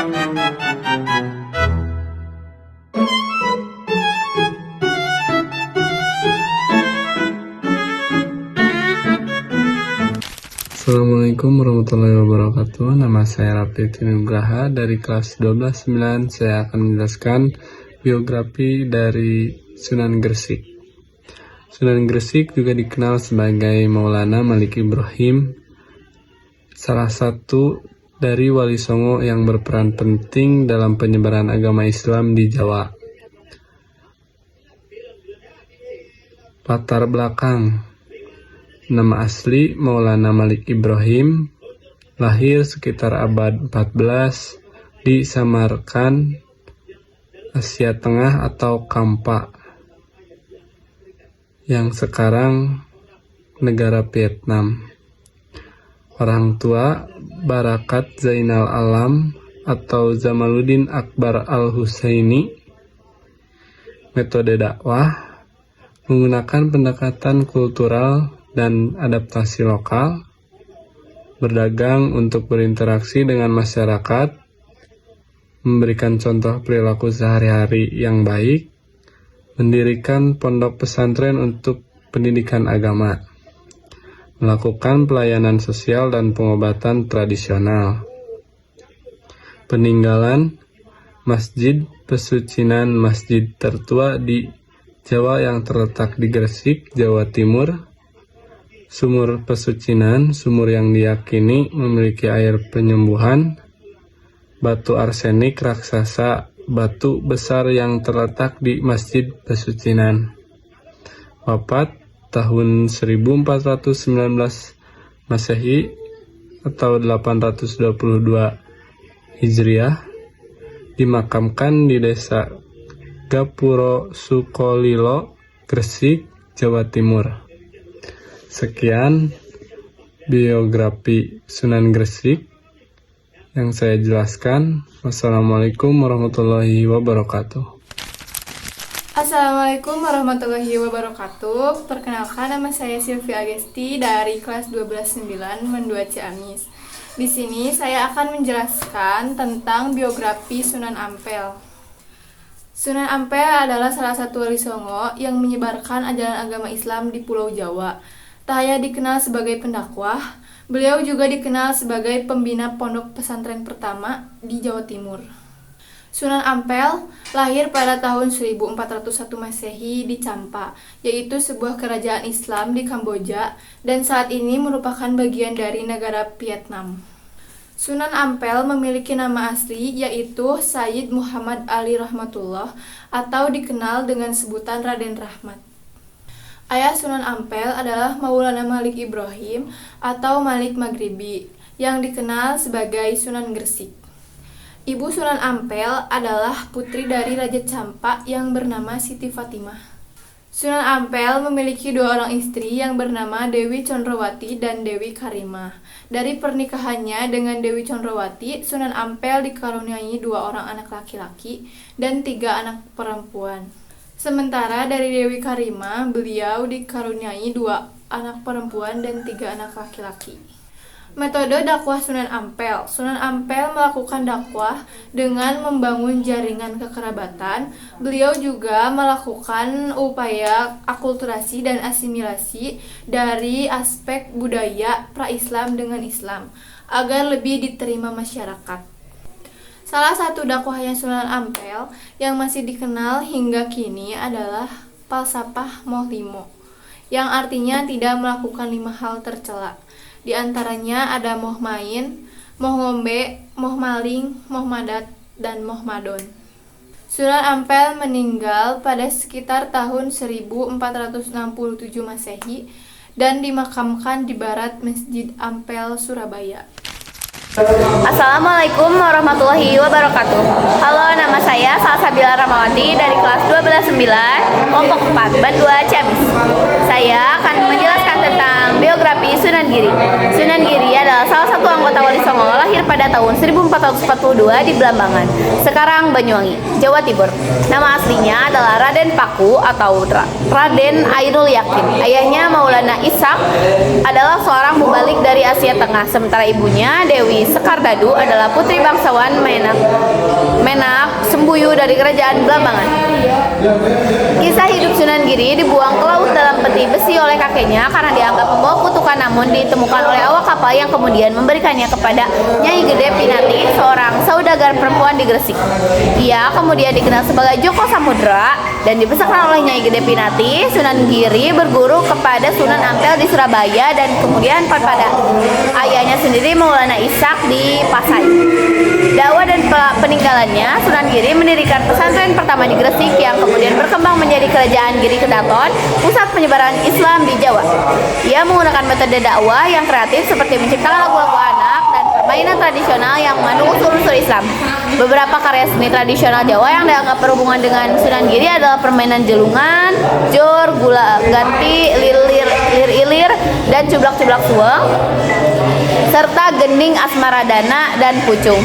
Assalamualaikum warahmatullahi wabarakatuh. Nama saya Raffi Tinugraha dari kelas 12-9. Saya akan menjelaskan biografi dari Sunan Gresik. Sunan Gresik juga dikenal sebagai Maulana Malik Ibrahim, salah satu dari Wali Songo yang berperan penting dalam penyebaran agama Islam di Jawa. Latar belakang: nama asli Maulana Malik Ibrahim, lahir sekitar abad 14 di Samarkand, Asia Tengah atau Kampa, yang sekarang negara Vietnam. Orang tua Barakat Zainal Alam atau Jamaluddin Akbar Al-Husaini. Metode dakwah menggunakan pendekatan kultural dan adaptasi lokal, berdagang untuk berinteraksi dengan masyarakat, memberikan contoh perilaku sehari-hari yang baik, mendirikan pondok pesantren untuk pendidikan agama, melakukan pelayanan sosial dan pengobatan tradisional. Peninggalan: Masjid Pesucinan, masjid tertua di Jawa yang terletak di Gresik, Jawa Timur. Sumur Pesucinan, sumur yang diyakini memiliki air penyembuhan. Batu arsenik raksasa, batu besar yang terletak di Masjid Pesucinan. Wafat tahun 1419 Masehi atau 822 Hijriah. Dimakamkan di desa Gapuro Sukolilo, Gresik, Jawa Timur. Sekian biografi Sunan Gresik yang saya jelaskan. Wassalamualaikum warahmatullahi wabarakatuh. Assalamualaikum warahmatullahi wabarakatuh. Perkenalkan, nama saya Sylvia Agesti dari kelas 12-9 Mendua Ciamis. Di sini saya akan menjelaskan tentang biografi Sunan Ampel. Sunan Ampel adalah salah satu wali songo yang menyebarkan ajaran agama Islam di Pulau Jawa. Tak hanya dikenal sebagai pendakwah, beliau juga dikenal sebagai pembina pondok pesantren pertama di Jawa Timur. Sunan Ampel lahir pada tahun 1401 Masehi di Champa, yaitu sebuah kerajaan Islam di Kamboja dan saat ini merupakan bagian dari negara Vietnam. Sunan Ampel memiliki nama asli yaitu Sayyid Muhammad Ali Rahmatullah atau dikenal dengan sebutan Raden Rahmat. Ayah Sunan Ampel adalah Maulana Malik Ibrahim atau Malik Maghribi yang dikenal sebagai Sunan Gresik. Ibu Sunan Ampel adalah putri dari Raja Champa yang bernama Siti Fatimah. Sunan Ampel memiliki dua orang istri yang bernama Dewi Condrowati dan Dewi Karimah. Dari pernikahannya dengan Dewi Condrowati, Sunan Ampel dikaruniai dua orang anak laki-laki dan 3 anak perempuan. Sementara dari Dewi Karimah, beliau dikaruniai 2 anak perempuan dan 3 anak laki-laki. Metode dakwah Sunan Ampel. Sunan Ampel melakukan dakwah dengan membangun jaringan kekerabatan. Beliau juga melakukan upaya akulturasi dan asimilasi dari aspek budaya pra-Islam dengan Islam agar lebih diterima masyarakat. Salah satu dakwahnya Sunan Ampel yang masih dikenal hingga kini adalah Falsafah Moh Limo, yang artinya tidak melakukan 5 hal tercela. Di antaranya ada moh main, moh ngombe, moh maling, moh madat, dan moh madon. Sunan Ampel meninggal pada sekitar tahun 1467 Masehi dan dimakamkan di barat Masjid Ampel, Surabaya. Assalamualaikum warahmatullahi wabarakatuh. Halo, nama saya Salsabila Ramawati dari kelas 12-9 kelompok 4 Bandua Ciamis. Saya akan menjelaskan tentang tentang biografi Sunan Giri. Sunan Giri adalah salah satu anggota Wali Songo, lahir pada tahun 1442 di Blambangan, sekarang Banyuwangi, Jawa Timur. Nama aslinya adalah Raden Paku atau Raden Ainul Yakin. Ayahnya Maulana Ishak adalah seorang mubalik dari Asia Tengah, sementara ibunya Dewi Sekardadu adalah putri bangsawan Menak Sembuyu dari kerajaan Blambangan. Kisah hidup Sunan Giri dibuang ke laut dalam peti besi oleh kakeknya karena dianggap membawa kutukan, namun ditemukan oleh awak kapal yang kemudian memberikannya kepada Nyai Gede Pinati, seorang saudagar perempuan di Gresik. Ia kemudian dikenal sebagai Joko Samudra dan dibesarkan oleh Nyai Gede Pinati. Sunan Giri berguru kepada Sunan Ampel di Surabaya dan kemudian kepada ayahnya sendiri Maulana Ishak di Pasai. Dakwah dan peninggalannya, Sunan Giri mendirikan pesantren pertama di Gresik yang kemudian berkembang menjadi Kerajaan Giri Kedaton, pusat penyebaran Islam di Jawa. Ia menggunakan metode dakwah yang kreatif seperti menciptakan lagu-lagu anak dan permainan tradisional yang mengandung unsur-unsur Islam. Beberapa karya seni tradisional Jawa yang dianggap berhubungan dengan Sunan Giri adalah permainan jelungan, jor, gula ganti, lir-ilir, dan cublak-cublak suweng, serta gending asmaradana dan pucung.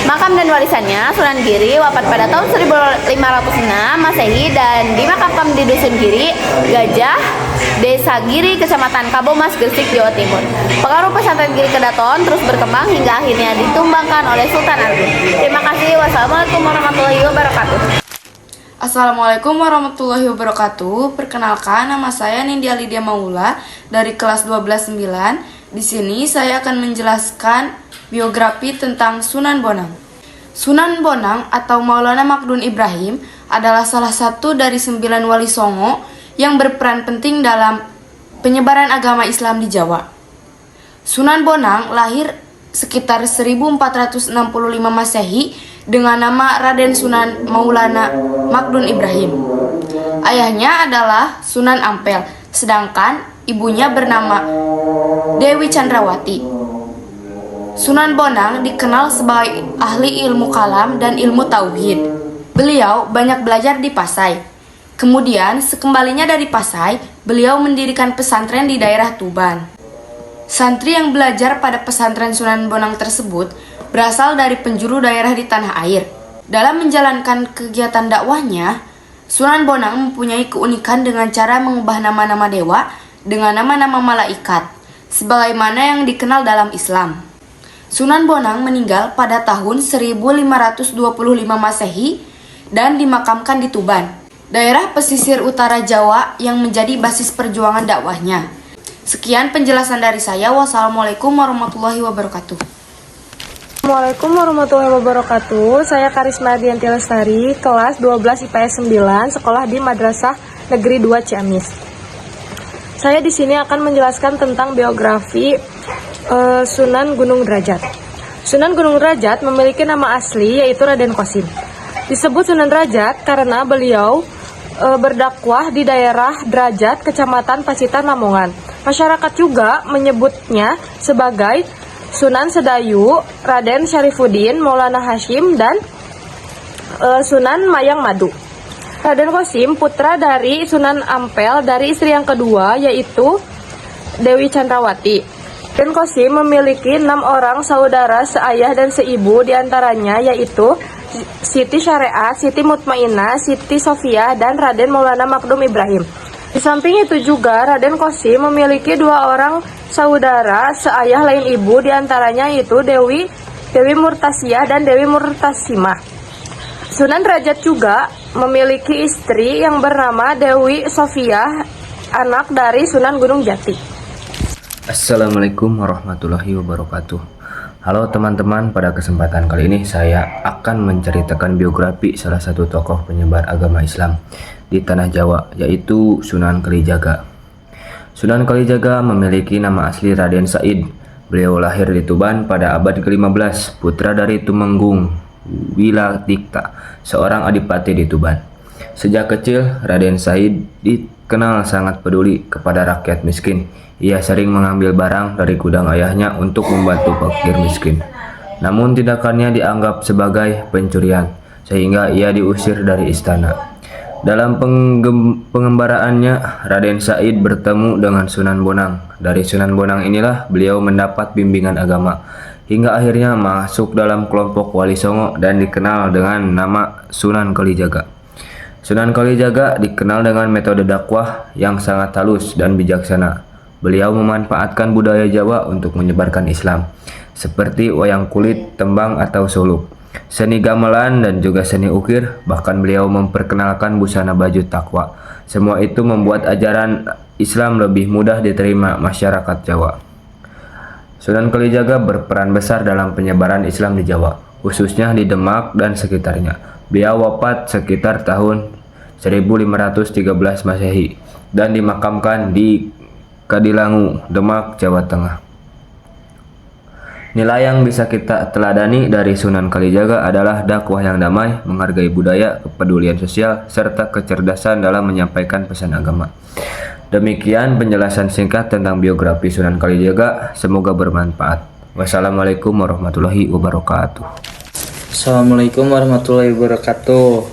Makam dan warisannya, Sunan Giri wafat pada tahun 1506 Masehi dan dimakamkan di Dusun Giri, Gajah, Desa Giri, Kecamatan Kabomas, Gresik, Jawa Timur. Pengaruh pesantren Giri Kedaton terus berkembang hingga akhirnya ditumbangkan oleh Sultan Agung. Terima kasih. Wassalamualaikum warahmatullahi wabarakatuh. Assalamualaikum warahmatullahi wabarakatuh. Perkenalkan, nama saya Nindya Lydia Maula dari kelas 12-9. Di sini saya akan menjelaskan biografi tentang Sunan Bonang. Sunan Bonang atau Maulana Magdun Ibrahim adalah salah satu dari 9 wali Songo yang berperan penting dalam penyebaran agama Islam di Jawa. Sunan Bonang lahir sekitar 1465 Masehi dengan nama Raden Sunan Maulana Magdun Ibrahim. Ayahnya adalah Sunan Ampel, sedangkan ibunya bernama Dewi Chandrawati. Sunan Bonang dikenal sebagai ahli ilmu kalam dan ilmu tauhid. Beliau banyak belajar di Pasai. Kemudian, sekembalinya dari Pasai, beliau mendirikan pesantren di daerah Tuban. Santri yang belajar pada pesantren Sunan Bonang tersebut berasal dari penjuru daerah di tanah air. Dalam menjalankan kegiatan dakwahnya, Sunan Bonang mempunyai keunikan dengan cara mengubah nama-nama dewa dengan nama-nama malaikat, sebagaimana yang dikenal dalam Islam. Sunan Bonang meninggal pada tahun 1525 Masehi dan dimakamkan di Tuban, daerah pesisir utara Jawa yang menjadi basis perjuangan dakwahnya. Sekian penjelasan dari saya. Wassalamualaikum warahmatullahi wabarakatuh. Assalamualaikum warahmatullahi wabarakatuh. Saya Karisma Dianti Lestari, kelas 12 IPS 9, sekolah di Madrasah Negeri 2 Ciamis. Saya di sini akan menjelaskan tentang biografi Sunan Gunung Derajat. Sunan Gunung Derajat memiliki nama asli yaitu Raden Qasim. Disebut Sunan Derajat karena beliau berdakwah di daerah Derajat, Kecamatan Pacitan, Lamongan. Masyarakat juga menyebutnya sebagai Sunan Sedayu, Raden Syarifuddin, Maulana Hashim, dan Sunan Mayang Madu. Raden Qasim putra dari Sunan Ampel dari istri yang kedua yaitu Dewi Chandrawati. Raden Qasim memiliki 6 orang saudara seayah dan seibu, diantaranya yaitu Siti Syariat, Siti Mutmainah, Siti Sofia, dan Raden Maulana Magdum Ibrahim. Di samping itu juga Raden Qasim memiliki 2 orang saudara seayah lain ibu, diantaranya yaitu Dewi Murtasiah dan Dewi Murtasimah. Sunan Derajat juga memiliki istri yang bernama Dewi Sofia, anak dari Sunan Gunung Jati. Assalamualaikum warahmatullahi wabarakatuh. Halo teman-teman, pada kesempatan kali ini saya akan menceritakan biografi salah satu tokoh penyebar agama Islam di tanah Jawa, yaitu Sunan Kalijaga. Sunan Kalijaga memiliki nama asli Raden Said. Beliau lahir di Tuban pada abad ke-15, putra dari Tumenggung Wiladikta, seorang adipati di Tuban. Sejak kecil, Raden Said dikenal sangat peduli kepada rakyat miskin. Ia sering mengambil barang dari gudang ayahnya untuk membantu fakir miskin. Namun tindakannya dianggap sebagai pencurian, sehingga ia diusir dari istana. Dalam pengembaraannya, Raden Said bertemu dengan Sunan Bonang. Dari Sunan Bonang inilah beliau mendapat bimbingan agama, hingga akhirnya masuk dalam kelompok Wali Songo dan dikenal dengan nama Sunan Kalijaga. Sunan Kalijaga dikenal dengan metode dakwah yang sangat halus dan bijaksana. Beliau memanfaatkan budaya Jawa untuk menyebarkan Islam, seperti wayang kulit, tembang atau suluk, seni gamelan dan juga seni ukir. Bahkan beliau memperkenalkan busana baju takwa. Semua itu membuat ajaran Islam lebih mudah diterima masyarakat Jawa. Sunan Kalijaga berperan besar dalam penyebaran Islam di Jawa, khususnya di Demak dan sekitarnya. Beliau wafat sekitar tahun 1513 Masehi dan dimakamkan di Kadilangu, Demak, Jawa Tengah. Nilai yang bisa kita teladani dari Sunan Kalijaga adalah dakwah yang damai, menghargai budaya, kepedulian sosial, serta kecerdasan dalam menyampaikan pesan agama. Demikian penjelasan singkat tentang biografi Sunan Kalijaga. Semoga bermanfaat. Wassalamualaikum warahmatullahi wabarakatuh. Assalamualaikum warahmatullahi wabarakatuh.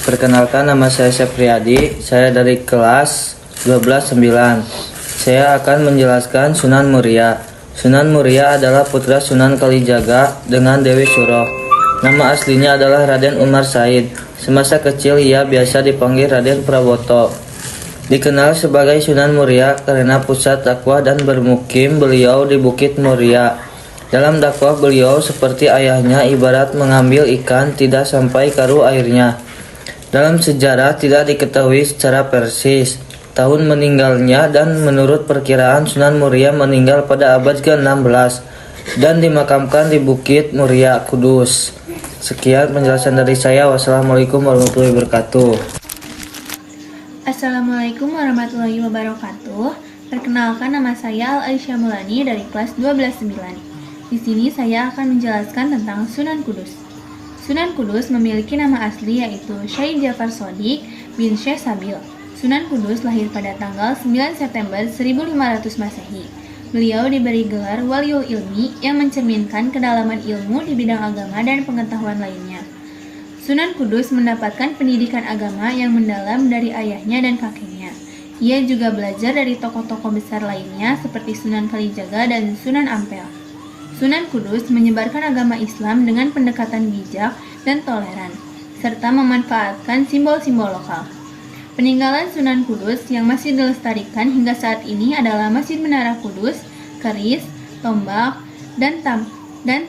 Perkenalkan, nama saya Syafriadi. Saya dari kelas 12-9. Saya akan menjelaskan Sunan Muria. Sunan Muria adalah putra Sunan Kalijaga dengan Dewi Suro. Nama aslinya adalah Raden Umar Said. Semasa kecil ia biasa dipanggil Raden Praboto. Dikenal sebagai Sunan Muria karena pusat dakwah dan bermukim beliau di Bukit Muria. Dalam dakwah beliau seperti ayahnya, ibarat mengambil ikan tidak sampai karu airnya. Dalam sejarah tidak diketahui secara persis tahun meninggalnya, dan menurut perkiraan Sunan Muria meninggal pada abad ke-16 dan dimakamkan di Bukit Muria, Kudus. Sekian penjelasan dari saya. Wassalamualaikum warahmatullahi wabarakatuh. Assalamualaikum warahmatullahi wabarakatuh. Perkenalkan, nama saya Al-Aisyah Mulani dari kelas 12-9. Di sini saya akan menjelaskan tentang Sunan Kudus. Sunan Kudus memiliki nama asli yaitu Syekh Ja'far Shodiq bin Syekh Sabil. Sunan Kudus lahir pada tanggal 9 September 1500 Masehi. Beliau diberi gelar Waliul Ilmi yang mencerminkan kedalaman ilmu di bidang agama dan pengetahuan lainnya. Sunan Kudus mendapatkan pendidikan agama yang mendalam dari ayahnya dan kakeknya. Ia juga belajar dari tokoh-tokoh besar lainnya seperti Sunan Kalijaga dan Sunan Ampel. Sunan Kudus menyebarkan agama Islam dengan pendekatan bijak dan toleran, serta memanfaatkan simbol-simbol lokal. Peninggalan Sunan Kudus yang masih dilestarikan hingga saat ini adalah Masjid Menara Kudus, Keris, Tombak, dan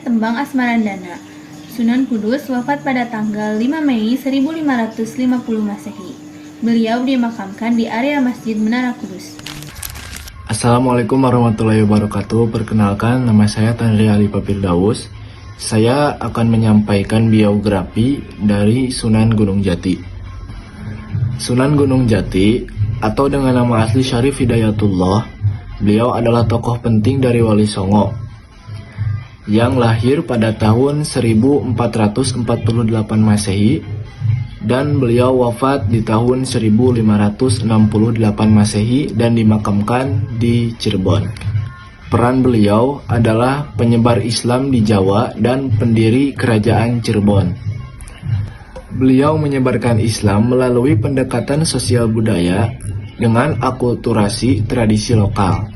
Tembang Asmarandana. Sunan Kudus wafat pada tanggal 5 Mei 1550 Masehi. Beliau dimakamkan di area Masjid Menara Kudus. Assalamualaikum warahmatullahi wabarakatuh. Perkenalkan, nama saya Tanri Ali Papirdaus. Saya akan menyampaikan biografi dari Sunan Gunung Jati. Sunan Gunung Jati, atau dengan nama asli Syarif Hidayatullah, beliau adalah tokoh penting dari Wali Songo yang lahir pada tahun 1448 Masehi dan beliau wafat di tahun 1568 Masehi dan dimakamkan di Cirebon. Peran beliau adalah penyebar Islam di Jawa dan pendiri kerajaan Cirebon. Beliau menyebarkan Islam melalui pendekatan sosial budaya dengan akulturasi tradisi lokal.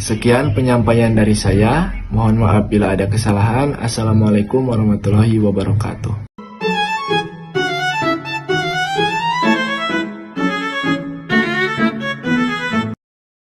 Sekian penyampaian dari saya. Mohon maaf bila ada kesalahan. Assalamualaikum warahmatullahi wabarakatuh.